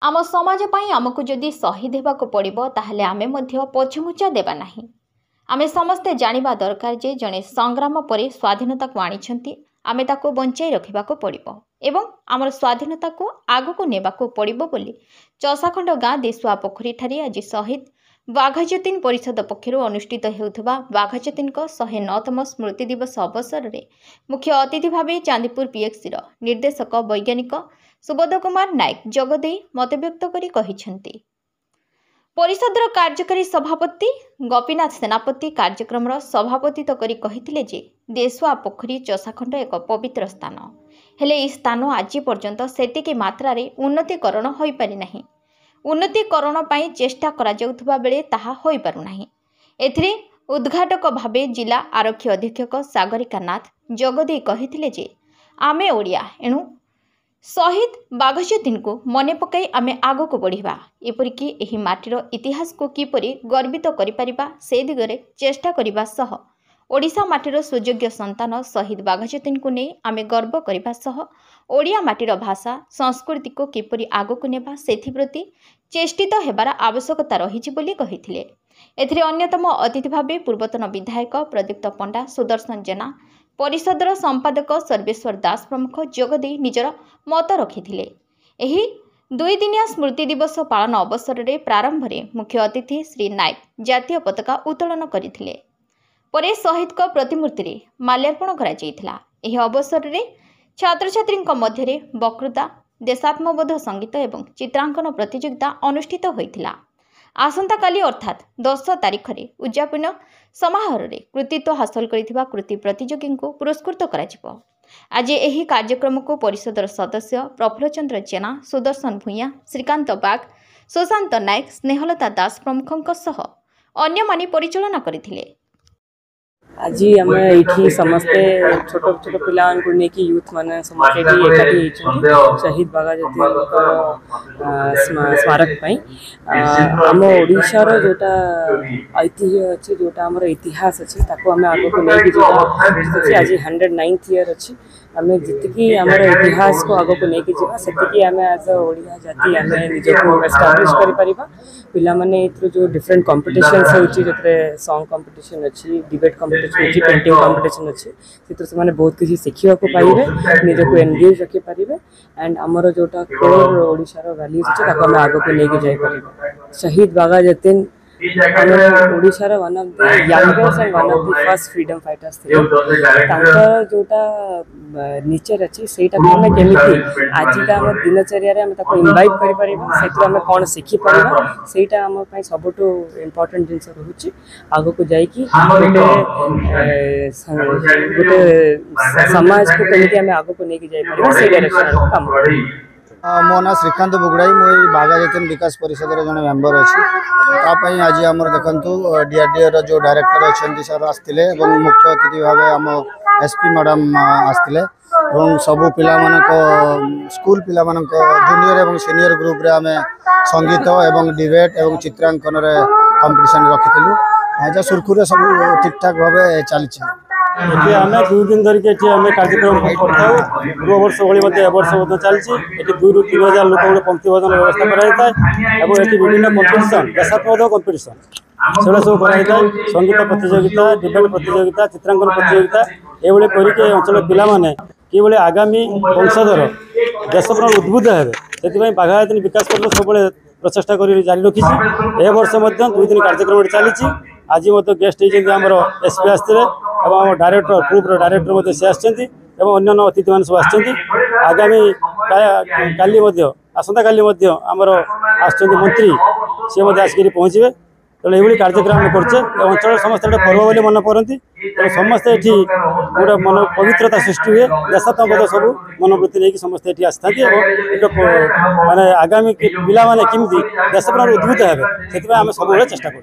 आम समाज पई आमको जदि शहीद होगा पड़ो ताहले आमे मध्य पछमुचा देबा नहीं। आमे समस्ते जानिबा दरकार जे जने संग्राम पर स्वाधीनता को आनिछंती आमे ताको बंचाई रखिबाको पड़िबो एवं आमर स्वाधीनता को आगको नेबाको पड़िबो बोली चसाखंड गाँ देशुआ पोखरी ठारे आज शहीद बाघाजतीन परिषद पक्षर अनुष्ठित हेउथबा बाघाजतीन 109तम स्मृति दिवस अवसर में मुख्य अतिथि भाव चांदीपुर पीएक्सी निर्देशक वैज्ञानिक सुबोध कुमार नायक जोगदे मतव्यक्त करी कहिसेंती। परिषदर कार्यकारी सभापति गोपीनाथ सेनापति कार्यक्रम सभापतित्व करी कहिथिले जे देशुआ पोखरी चसाखंड एक पवित्र स्थान हेले ई स्थान आज पर्यंत सेतिकी मात्रा रे उन्नतीकरण होई पारि नाही। उन्नतीकरण पाई चेष्टा करा जाउथबा बेले ताहा होई पारु नाही। एथिरे उद्घाटक भावे जिला आरक्षी अधीक्षक सागरिका नाथ जोगदे कहिथिले जे आमे ओडिया एणु शहीद बाघाजतीन को मने पकाई आमे आगो को बढ़िबा एपरिकी एही माटीर इतिहास को किपरि गर्वित करि परिबा से दिगरे चेष्टा करिबा सह ओडिशा माटीर सुयोग्य संतान शहीद बाघाजतीन को नै आमे गर्व करिबा सह ओडिया माटीर भाषा संस्कृति को किपरि आगो को नेबा सेथि प्रति चेष्टित हेबार आवश्यकता रहिछि बोली कहिथिले। एथिरे अन्यतम अतिथि भावे पूर्वतन विधायक प्रदीप्त पंडा सुदर्शन जेना परिषदर संपादक सर्वेश्वर दास प्रमुख जोगदे निजर मत रखिथिले। एही 2 दिनिया स्मृति दिवस पालन अवसर में प्रारंभ में मुख्य अतिथि श्री नायक जातीय पताका उत्तोलन करथिले। परे शहीद को प्रतिमूर्ति रे माल्यार्पण करा जायथिला। एही अवसर में छात्र छात्री मध्य वक्तृता देशात्मबोध संगीत एवं चित्रांकन प्रतियोगिता अनुष्ठित होइथिला। आसंता काली अर्थात 10 तारिख रे उद्यापन समारोह रे कृतित्व हासिल करिथिबा कृति प्रतियोगी को पुरस्कृत करा। आज एही कार्यक्रम को परिषदर सदस्य प्रफुल्ल चंद्र जेना सुदर्शन भूया श्रीकांत बाग सुशांत नायक स्नेहलता दास प्रमुखों सह अन्य मानी परिचालना करथिले। आज आम ये समस्ते छोट छोट पिला लेकिन यूथ मैंने समस्ते एकाठी शहीद बाघाजतीन स्मारक आम ओडिशार जोटा ऐतिह्य अच्छे जोटा आम इतिहास अच्छे आम आग को लेकिन आज 109th ईयर अच्छी आम जी आम इतिहास को आग को लेकिन जावा से आम एज अ ओडिया जाति आम निजको एस्टाब्लिश कर पिला माने जो डिफरेंट कॉम्पिटिशन्स होची जतरे सॉन्ग कॉम्पिटिशन अच्छी डिबेट कॉम्पिटिशन अच्छी पेंटिंग कॉम्पिटिशन अच्छी से से माने बहुत किसी सीखा पाइबे निजको एंगेज रखि पारिबे एंड आमर जोटा कोर ओडिशार वैल्यूज अच्छे ताको आम आग को लेके जाई पारिबे। शहीद बाघाजतीन ओडिशार one of the youngest and one of the first freedom fighters थे। तांकर जोटा नेचर अच्छी सेटा को हमें केमिति आजिका हम दिनचर्या रे हम ताको इनवाइट करि परिबा सेतु हम कोन सिखि परिबा सेटा हम पई सबटो इंपोर्टेंट जिंस रहउची आगो को जाई कि गोटे समाज को केमिति हम आगो को लेके जाई परिबा से डायरेक्शन रो काम मो ना श्रीकांत बुगड़ाई मुझे बाघाजतीन विकास परिषद जन मेम्बर अच्छी आज आम देखु डीआरडीओ जो डायरेक्टर अच्छा सर आसते मुख्य अतिथि भाव आम एसपी मैडम आसते सबू पिला स्कूल पिला जूनियर और सीनियर ग्रुप रे आम संगीत और डिबेट और चित्रांकन कंपटीशन रखी सुरखुरे सब ठीक ठाक भाव चलती। ये आम 2 दिन धरिक आम कार्यक्रम पूर्व वर्ष भाई वर्ष चलती 2 ରୁ 3 हजार लोक पंक्ति भोजन व्यवस्था कराई विभिन्न कंपिटिशन देशात्मक कंपिटिशन से सब कराई संगीत प्रतियोगिता डिबेट प्रतियोगिता चित्रांकन प्रतियोगिता ये करके अंचल पिला माने कि आगामी वंशधर देश पर उद्बुद्ध हे से बाघाजतीन विकास परिषद सब प्रचेषा कर जारी रखी। ए वर्ष 2 दिन कार्यक्रम चली आज गेस्ट होमर एसपी आसते और डायरेक्टर ग्रुप्र डायरेक्टर से आसछन्ती अन्य अतिथि मान सब आसछन्ती। आगामी काली आसंता काली आमर आसछन्ती मंत्री सी आसिक पहुँचे तेणु ये कार्यक्रम करचे अंचल समस्त पर्व बोली मन करती समस्ते ये गोटे मन पवित्रता सृष्टि हुए देशात्मक सब मनोवृत्ति नहीं समस्ते ये आसता माने आगामी पिला माने किमती देश पर उद्भूत हे से सब चेष्टा कर।